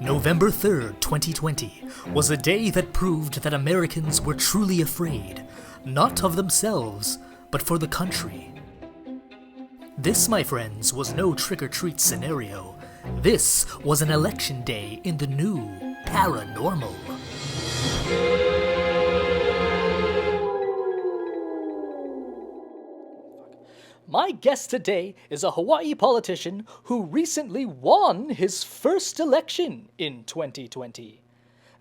November 3rd, 2020, was a day that proved that Americans were truly afraid, not of themselves, but for the country. This, my friends, was no trick-or-treat scenario. This was an election day in the new paranormal. My guest today is a Hawaii politician who recently won his first election in 2020.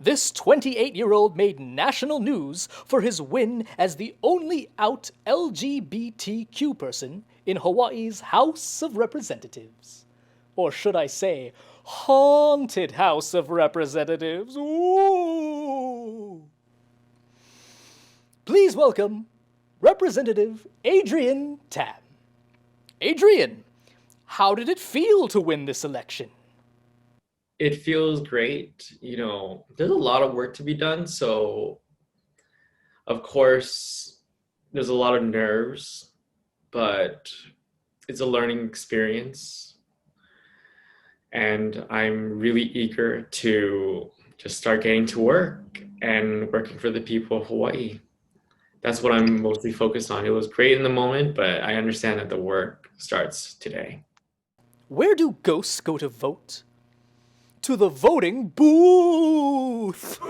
This 28-year-old made national news for his win as the only out LGBTQ person in Hawaii's House of Representatives. Or should I say, Haunted House of Representatives. Ooh. Please welcome Representative Adrian Tam. Adrian, how did it feel to win this election? It feels great. There's a lot of work to be done. So, of course, there's a lot of nerves, but it's a learning experience. And I'm really eager to just start getting to work and working for the people of Hawaii. That's what I'm mostly focused on. It was great in the moment, but I understand that the work starts today. Where do ghosts go to vote? To the voting booth!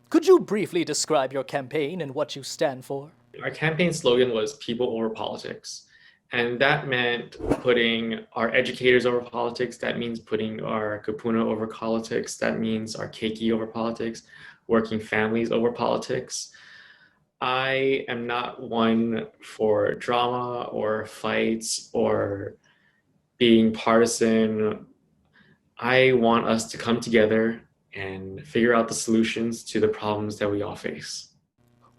Could you briefly describe your campaign and what you stand for? Our campaign slogan was people over politics. And that meant putting our educators over politics. That means putting our kupuna over politics. That means our keiki over politics, working families over politics. I am not one for drama or fights or being partisan. I want us to come together and figure out the solutions to the problems that we all face.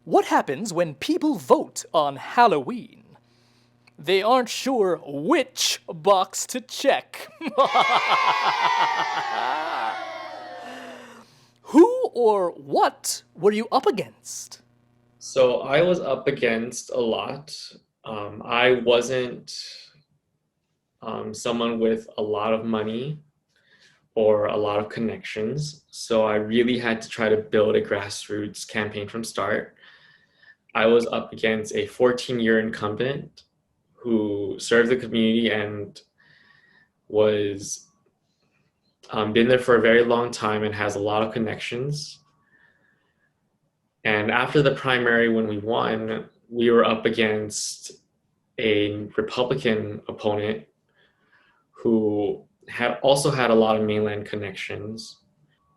What happens when people vote on Halloween? They aren't sure which box to check. Who or what were you up against? So I was up against a lot. I wasn't someone with a lot of money or a lot of connections. So I really had to try to build a grassroots campaign from start. I was up against a 14-year incumbent who served the community and was been there for a very long time and has a lot of connections. And after the primary, when we won, we were up against a Republican opponent who had also had a lot of mainland connections.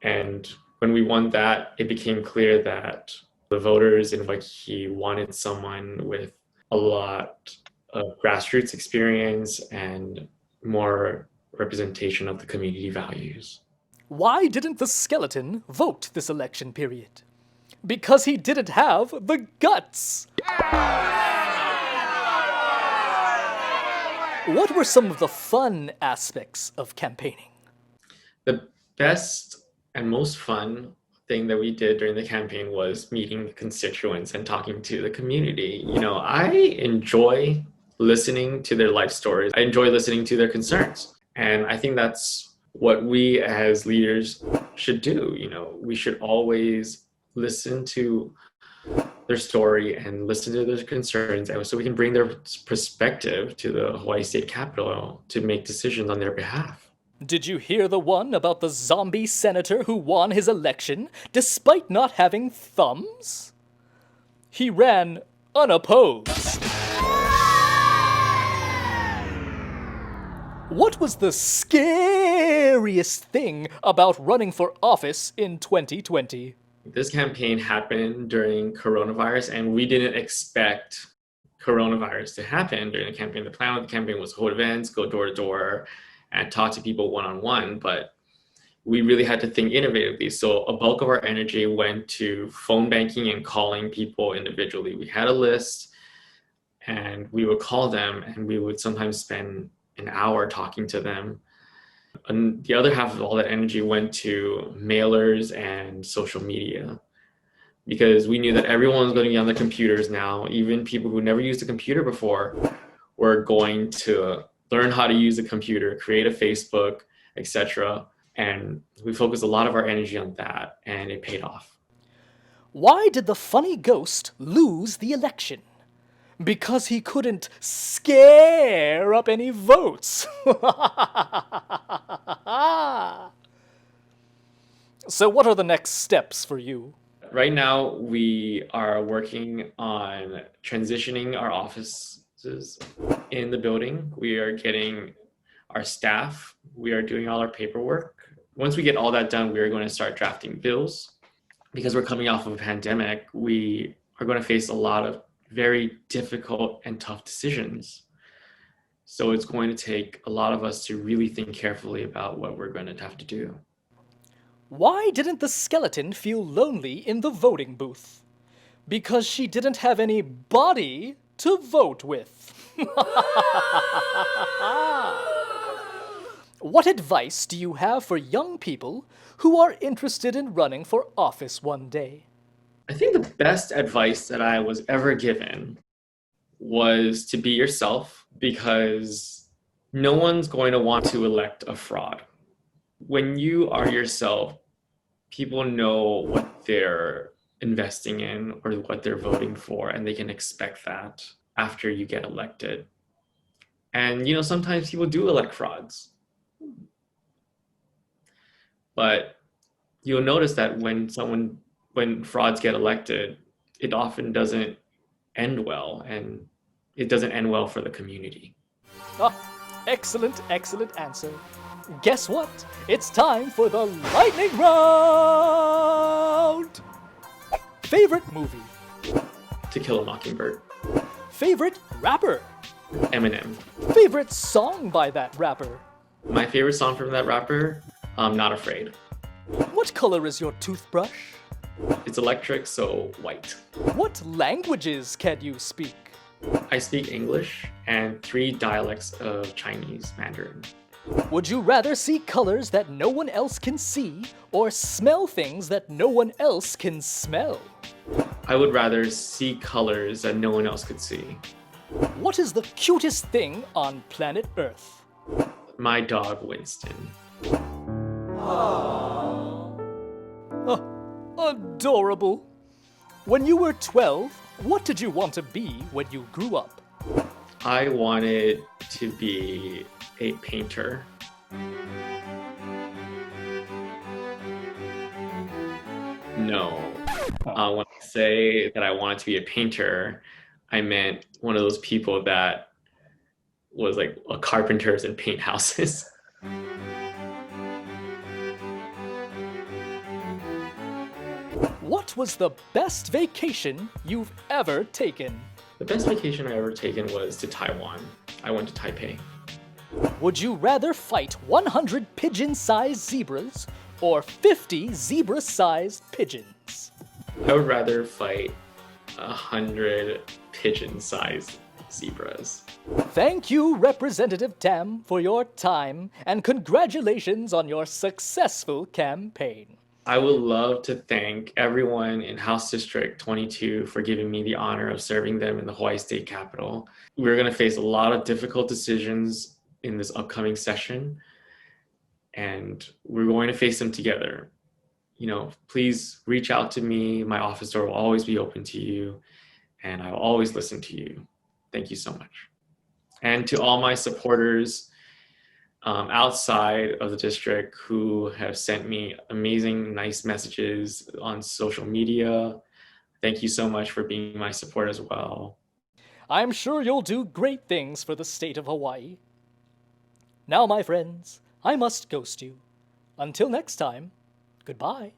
And when we won that, it became clear that the voters in Waikiki wanted someone with a lot of grassroots experience and more representation of the community values. Why didn't the skeleton vote this election period? Because he didn't have the guts. What were some of the fun aspects of campaigning? The best and most fun thing that we did during the campaign was meeting the constituents and talking to the community. I enjoy listening to their life stories. I enjoy listening to their concerns. And I think that's what we as leaders should do. We should always listen to their story and listen to their concerns, and so we can bring their perspective to the Hawaii State Capitol to make decisions on their behalf. Did you hear the one about the zombie senator who won his election despite not having thumbs? He ran unopposed. What was the scariest thing about running for office in 2020? This campaign happened during coronavirus, and we didn't expect coronavirus to happen during the campaign. The plan of the campaign was hold events, go door to door, and talk to people one-on-one, but we really had to think innovatively. So a bulk of our energy went to phone banking and calling people individually. We had a list, and we would call them, and we would sometimes spend an hour talking to them. And the other half of all that energy went to mailers and social media, because we knew that everyone was going to be on their computers now. Even people who never used a computer before were going to learn how to use a computer, create a Facebook etc. And we focused a lot of our energy on that, and it paid off. Why did the funny ghost lose the election? Because he couldn't scare up any votes. So what are the next steps for you? Right now, we are working on transitioning our offices in the building. We are getting our staff. We are doing all our paperwork. Once we get all that done, we are going to start drafting bills. Because we're coming off of a pandemic, we are going to face a lot of very difficult and tough decisions. So it's going to take a lot of us to really think carefully about what we're going to have to do. Why didn't the skeleton feel lonely in the voting booth? Because she didn't have any body to vote with. What advice do you have for young people who are interested in running for office one day? I think the best advice that I was ever given was to be yourself, because no one's going to want to elect a fraud. When you are yourself, people know what they're investing in or what they're voting for, and they can expect that after you get elected. And, sometimes people do elect frauds. But you'll notice that when frauds get elected, it often doesn't end well, and it doesn't end well for the community. Ah, excellent, excellent answer. Guess what? It's time for the lightning round! Favorite movie? To Kill a Mockingbird. Favorite rapper? Eminem. Favorite song by that rapper? My favorite song from that rapper, Not Afraid. What color is your toothbrush? It's electric, so white. What languages can you speak? I speak English and 3 dialects of Chinese Mandarin. Would you rather see colors that no one else can see, or smell things that no one else can smell? I would rather see colors that no one else could see. What is the cutest thing on planet Earth? My dog, Winston. Oh, adorable. When you were 12, what did you want to be when you grew up? I wanted to be a painter. No. When I say that I wanted to be a painter, I meant one of those people that was like a carpenters and paint houses. What was the best vacation you've ever taken? The best vacation I ever taken was to Taiwan. I went to Taipei. Would you rather fight 100 pigeon-sized zebras or 50 zebra-sized pigeons? I would rather fight 100 pigeon-sized zebras. Thank you, Representative Tam, for your time, and congratulations on your successful campaign. I would love to thank everyone in House District 22 for giving me the honor of serving them in the Hawaii State Capitol. We're going to face a lot of difficult decisions in this upcoming session, and we're going to face them together. Please reach out to me. My office door will always be open to you, and I will always listen to you. Thank you so much. And to all my supporters outside of the district who have sent me amazing, nice messages on social media, thank you so much for being my support as well. I'm sure you'll do great things for the state of Hawaii. Now, my friends, I must ghost you. Until next time, goodbye.